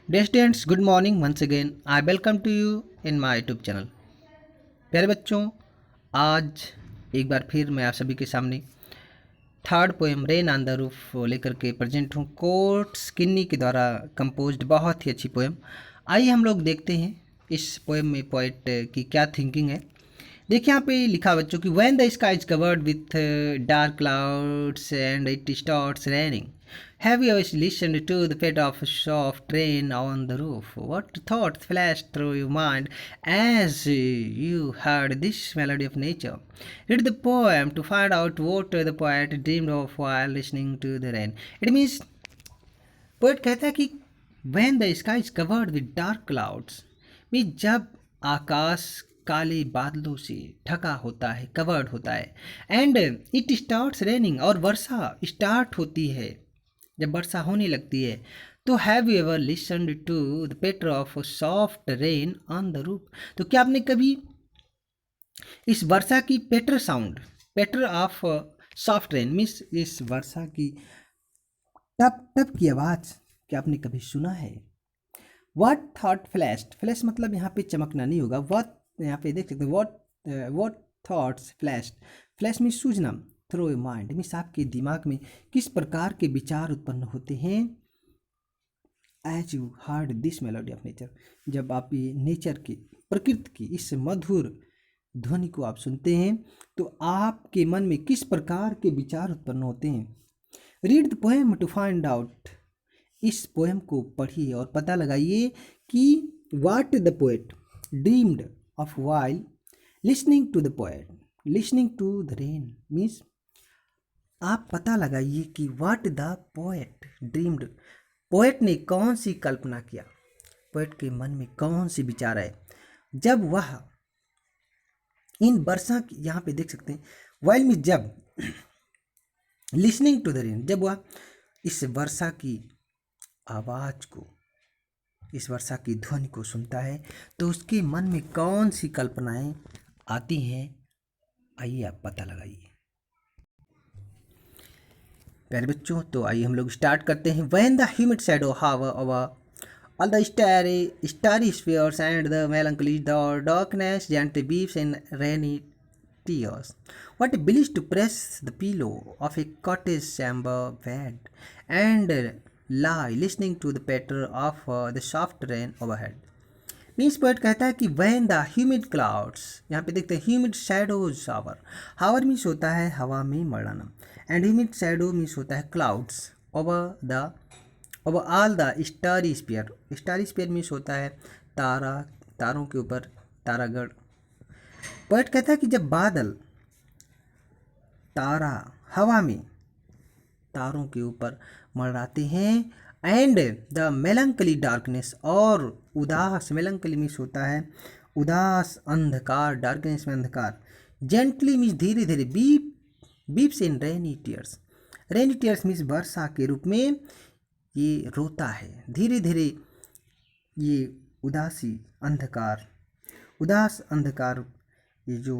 Dear students, good morning once again. I welcome to you in my YouTube channel. प्यारे बच्चों, आज एक बार फिर मैं आप सभी के सामने third poem rain on the roof लेकर के प्रेजेंट हूँ। कोट स्किन्नी के द्वारा कंपोज्ड बहुत ही अच्छी पोएम। आइए हम लोग देखते हैं इस पोएम में पोइट की क्या थिंकिंग है। देखिए यहाँ पे लिखा बच्चों की when the sky is covered with dark clouds and it starts raining, have you ever listened to the pet of a soft rain on the roof? What thoughts flashed through your mind as you heard this melody of nature? Read the poem to find out what the poet dreamed of while listening to the rain. It means poet कहता है कि when the sky is covered with dark clouds, mean जब आकाश काले बादलों से ढका होता है, कवर्ड होता है, एंड इट स्टार्ट्स रेनिंग और वर्षा स्टार्ट होती है, जब वर्षा होने लगती है, तो have you ever listened to the patter of soft rain on the roof? तो क्या आपने कभी इस वर्षा की patter sound, patter of soft rain means इस वर्षा की टप टप की आवाज़ क्या आपने कभी सुना है? वॉट थॉट फ्लैश्ड, फ्लैश मतलब यहाँ पे चमकना नहीं होगा, वॉट यहाँ पे देख सकते हैं, वॉट थॉट्स फ्लैश्ड, फ्लैश में सूझना, थ्रो ए माइंड मीन्स आपके दिमाग में किस प्रकार के विचार उत्पन्न होते हैं। As you heard this melody of nature, जब आप ये नेचर की, प्रकृति की इस मधुर ध्वनि को आप सुनते हैं तो आपके मन में किस प्रकार के विचार उत्पन्न होते हैं। Read the poem to find out, इस पोएम को पढ़िए और पता लगाइए कि what the poet dreamed of while listening to the poet, listening to the rain means आप पता लगाइए कि what the poet dreamed, poet ने कौन सी कल्पना किया, पोएट के मन में कौन सी विचार आए जब वह इन वर्षा की, यहाँ पे देख सकते हैं वाइल में जब, लिसनिंग टू द रेन जब वह इस वर्षा की आवाज़ को, इस वर्षा की ध्वनि को सुनता है तो उसके मन में कौन सी कल्पनाएं आती हैं, आइए आप पता लगाइए। प्यारे बच्चों, तो आइए हम लोग स्टार्ट करते हैं। When the humid shadow hover over all the starry spheres and the melancholy darkness gently weeps in rainy tears. What a bliss to press the pillow of a cottage chamber bed and lie listening to the patter of the soft rain overhead. Means poet कहता है कि when the humid clouds, यहाँ पे देखते हैं humid shadows shower, हावर means होता है हवा में मरना, एंड ह्यूमिड शैडो मीन्स होता है clouds over all the starry sphere, starry sphere means होता है तारा, तारों के ऊपर तारागढ़। पोएट कहता है कि जब बादल, तारा हवा में तारों के ऊपर मंडराते हैं, एंड द मेलंकली डार्कनेस और उदास, मेलंकली मीन्स होता है उदास, अंधकार, डार्कनेस में अंधकार, जेंटली मीन्स धीरे धीरे, beeps in rainy tears, rainy tears means वर्षा के रूप में ये रोता है, धीरे धीरे ये उदासी, अंधकार, उदास अंधकार, ये जो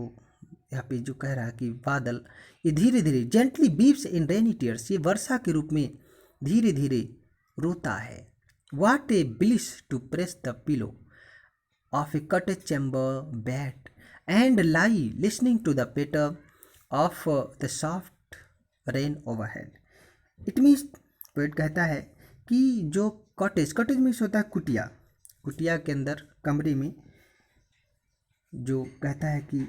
यहाँ पे जो कह रहा है कि बादल ये धीरे धीरे, gently weeps in rainy tears, ये वर्षा के रूप में धीरे धीरे रोता है। What a bliss to press the pillow of a cottage chamber bed and lie listening to the patter of the soft rain overhead. It means poet कहता है कि जो कॉटेज, कॉटेज मीन्स होता है कुटिया, कुटिया के अंदर कमरे में जो कहता है कि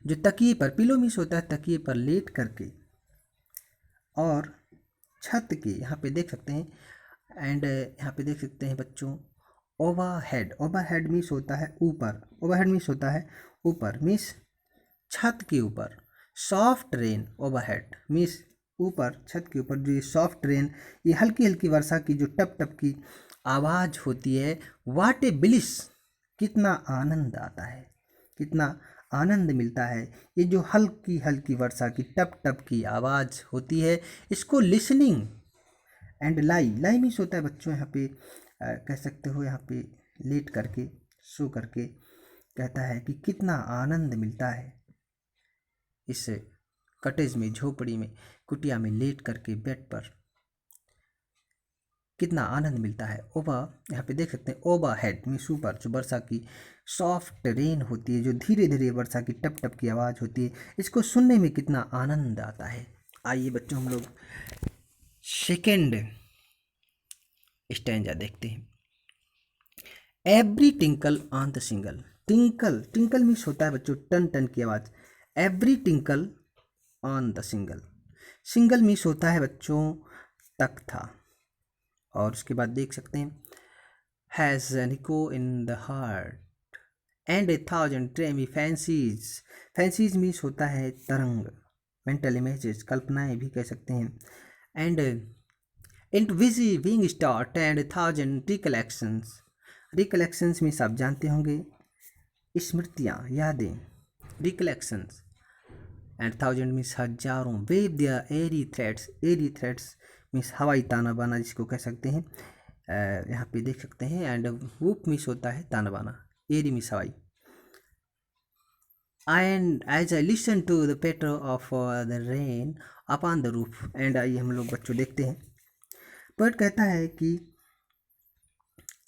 जो तकिए पर, पिलो मीन्स होता है तकिए पर लेट करके, और छत के यहाँ पे देख सकते हैं, एंड यहाँ पे देख सकते हैं बच्चों ओवरहेड, ओवरहेड मीन्स होता है ऊपर, ओवरहेड मीन्स होता है ऊपर, मीन्स छत के ऊपर, सॉफ्ट रेन ओवरहेड मीन्स ऊपर, छत के ऊपर जो ये सॉफ्ट रेन, ये हल्की हल्की वर्षा की जो टप टप की आवाज़ होती है। व्हाट ए ब्लिस, कितना आनंद आता है, कितना आनंद मिलता है, ये जो हल्की हल्की वर्षा की टप टप की आवाज़ होती है, इसको listening and lie, lie means होता है बच्चों यहाँ पे कह सकते हो, यहाँ पे लेट करके, सो करके, कहता है कि कितना आनंद मिलता है इस कटेज में, झोपड़ी में, कुटिया में लेट करके बेड पर। कितना आनंद मिलता है। ओवर यहाँ पे देख सकते हैं, ओवर हेड मीन्स ऊपर, जो वर्षा की सॉफ्ट रेन होती है, जो धीरे धीरे वर्षा की टप टप की आवाज़ होती है, इसको सुनने में कितना आनंद आता है। आइए बच्चों, हम लोग सेकेंड स्टैंजा देखते हैं। Every tinkle on the single. Tinkle, tinkle means होता है बच्चों टन टन की आवाज़। Every tinkle on the single, single means होता है बच्चों तख्ता। और उसके बाद देख सकते हैं, has an echo in the heart and a thousand dreamy fancies. Fancies means होता है तरंग, मेंटल इमेजेस, कल्पनाएं भी कह सकते हैं। And into busy being start and a thousand recollections. Recollections means आप जानते होंगे स्मृतियाँ, यादें, रिकलेक्शंस। एंड थाउजेंड मीन्स हजारों। Weave their airy threads, airy threads means हवाई ताना बाना जिसको कह सकते हैं, यहाँ पे देख सकते हैं। एंड वूप मीन्स होता है ताना बाना, एरी मीन्स हवाई। And as I listen to the patter of the rain upon the roof. And आइए हम लोग बच्चों देखते हैं, पोएट कहता है कि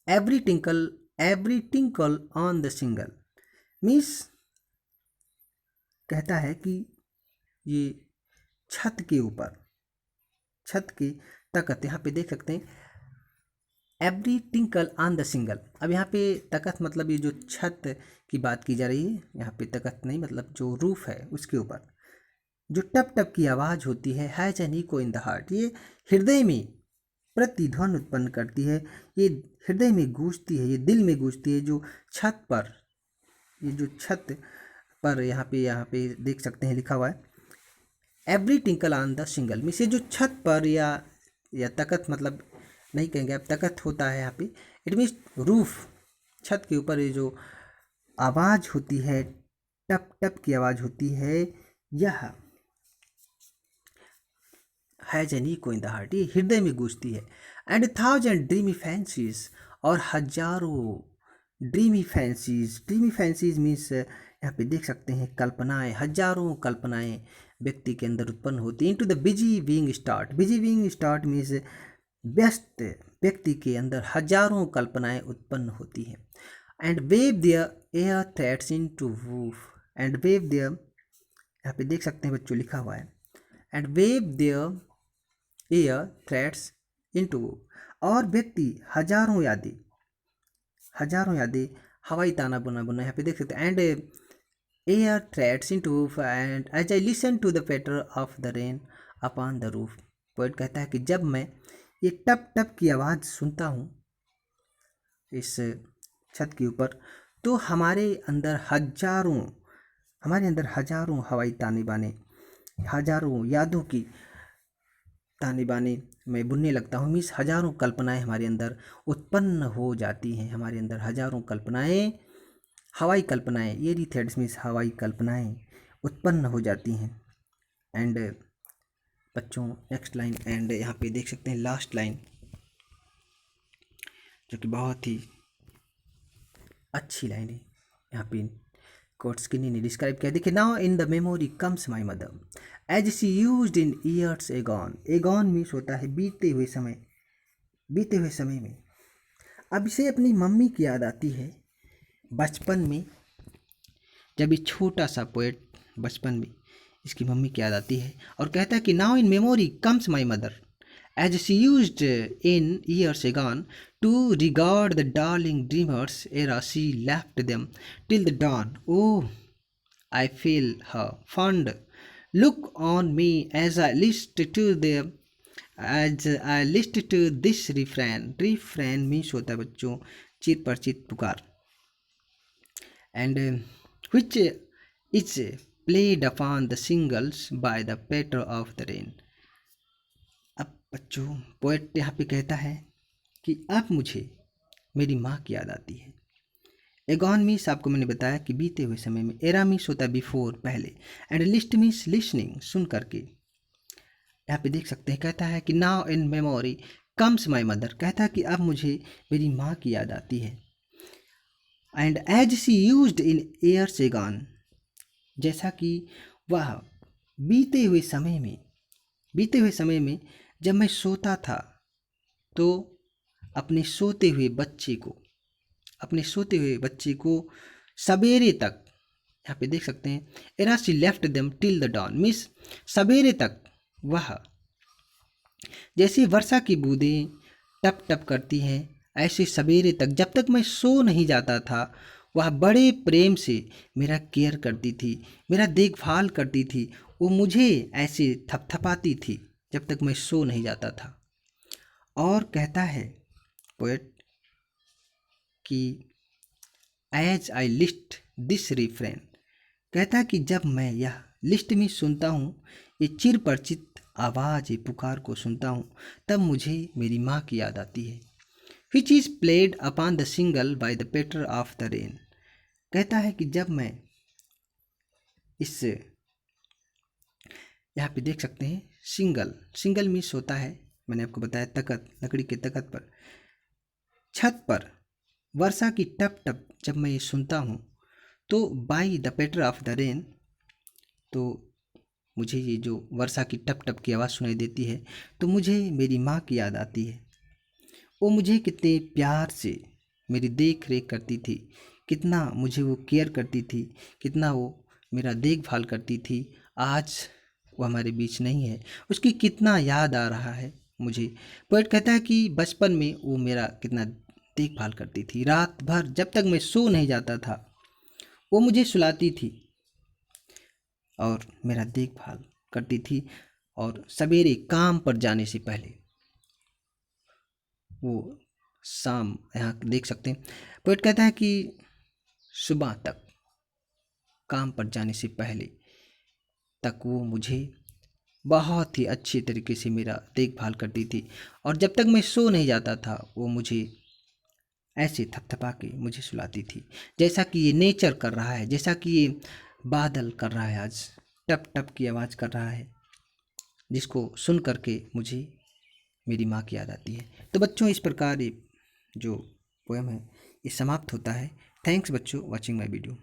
every tinkle on the single means कहता है कि ये छत के ऊपर, छत के तकत, यहाँ पे देख सकते हैं every tinkle on the single. अब यहाँ पे तकत मतलब ये जो छत की बात की जा रही है, यहाँ पे तकत नहीं मतलब जो रूफ है उसके ऊपर जो टप टप की आवाज़ होती है, has an echo in the heart, ये हृदय में प्रतिध्वनि उत्पन्न करती है, ये हृदय में गूंजती है, ये दिल में गूंजती है। जो छत पर, ये जो छत पर यहाँ पे देख सकते हैं लिखा हुआ है every tinkle on the single means ये जो छत पर या तकत मतलब नहीं कहेंगे अब, तकत होता है यहाँ पे, इट मीन्स रूफ, छत के ऊपर ये जो आवाज़ होती है, टप टप की आवाज़ होती है, यह has an echo in the heart, ये हृदय में गूंजती है। एंड थाउजेंड ड्रीमी फैंसीज, और हजारों dreamy fancies, dreamy fancies means यहाँ पे देख सकते हैं कल्पनाएं, हजारों कल्पनाएं व्यक्ति के अंदर उत्पन्न होती हैं। Into the busy being start, busy being start means व्यस्त व्यक्ति के अंदर हजारों कल्पनाएं उत्पन्न होती हैं। And weave their air threads into woof, and weave their यहाँ पे देख सकते हैं बच्चों लिखा हुआ है and weave their air threads into woof, और व्यक्ति हजारों यादें हवाई ताना बुना बुना यहाँ पे देख सकते हैं। And air threads into woof and as I listen to the patter of the rain upon the roof. Poet कहता है कि जब मैं ये टप टप की आवाज़ सुनता हूँ इस छत के ऊपर, तो हमारे अंदर हजारों हवाई ताने बाने, हजारों यादों की ताने बाने मैं बुनने लगता हूँ। मीन्स हजारों कल्पनाएं हमारे अंदर उत्पन्न हो जाती हैं, हमारे अंदर हजारों कल्पनाएं, हवाई कल्पनाएं, एरी थ्रेड्स मीन्स हवाई कल्पनाएं उत्पन्न हो जाती हैं। एंड बच्चों नेक्स्ट लाइन, एंड यहाँ पे देख सकते हैं लास्ट लाइन जो कि बहुत ही अच्छी लाइन है। यहाँ पे कोट्सकिनी ने डिस्क्राइब किया, देखिए now in the memory comes my mother as she used in years agone. Agone means होता है बीते हुए समय में। अब इसे अपनी मम्मी की याद आती है बचपन में, जब ये छोटा सा पोएट बचपन में इसकी मम्मी की याद आती है और कहता है कि now in memory comes my mother as she used in years agone to regard the darling dreamers ere she left them till the dawn. Oh, I feel her fond look on me as I list to this refrain. Refrain means होता है बच्चों चित पर चित पुकार, and which is played upon the singles by the patter of the rain. अब बच्चों poet यहाँ पे कहता है कि अब मुझे मेरी माँ की याद आती है। एगॉन मीन्स आपको मैंने बताया कि बीते हुए समय में, एरा मीन्स होता है बिफोर पहले, एंड लिस्ट मीन्स लिसनिंग सुन करके। यहाँ पे देख सकते हैं कहता है कि now in memory comes my mother, कहता है कि अब मुझे मेरी माँ की याद आती है। And as she used in years agone, जैसा कि वह बीते हुए समय में जब मैं सोता था तो अपने सोते हुए बच्चे को सवेरे तक, यहाँ पे देख सकते हैं, ere she left them till the dawn, means सवेरे तक वह जैसे वर्षा की बूंदें टप टप करती हैं, ऐसे सवेरे तक जब तक मैं सो नहीं जाता था वह बड़े प्रेम से मेरा केयर करती थी, मेरा देखभाल करती थी। वो मुझे ऐसे थपथपाती थी जब तक मैं सो नहीं जाता था। और कहता है पोएट कि as I list this refrain, कहता है कि जब मैं यह लिस्ट में सुनता हूँ, ये चिर परिचित आवाज़, ये पुकार को सुनता हूँ, तब मुझे मेरी माँ की याद आती है। Which is played upon the single by the patter of the rain, कहता है कि जब मैं इस, यहाँ पे देख सकते हैं, सिंगल मीन्स होता है, मैंने आपको बताया तकत, लकड़ी के तकत पर, छत पर वर्षा की टप टप जब मैं ये सुनता हूँ, तो by the patter of the rain, तो मुझे ये जो वर्षा की टप टप की आवाज़ सुनाई देती है, तो मुझे मेरी माँ की याद आती है। वो मुझे कितने प्यार से मेरी देख रेख करती थी, कितना मुझे वो केयर करती थी, कितना वो मेरा देखभाल करती थी। आज वो हमारे बीच नहीं है, उसकी कितना याद आ रहा है मुझे। पोएट कहता है कि बचपन में वो मेरा कितना देखभाल करती थी, रात भर जब तक मैं सो नहीं जाता था वो मुझे सुलाती थी और मेरा देखभाल करती थी। और सवेरे काम पर जाने से पहले वो शाम, यहाँ देख सकते हैं, पोएट कहता है कि सुबह तक काम पर जाने से पहले तक वो मुझे बहुत ही अच्छे तरीके से मेरा देखभाल करती थी। और जब तक मैं सो नहीं जाता था वो मुझे ऐसे थपथपा के मुझे सुलाती थी, जैसा कि ये नेचर कर रहा है, जैसा कि ये बादल कर रहा है, आज टप टप की आवाज़ कर रहा है, जिसको सुन करके मुझे मेरी माँ की याद आती है। तो बच्चों, इस प्रकार ये जो पोएम है ये समाप्त होता है। थैंक्स बच्चों, वॉचिंग माय वीडियो।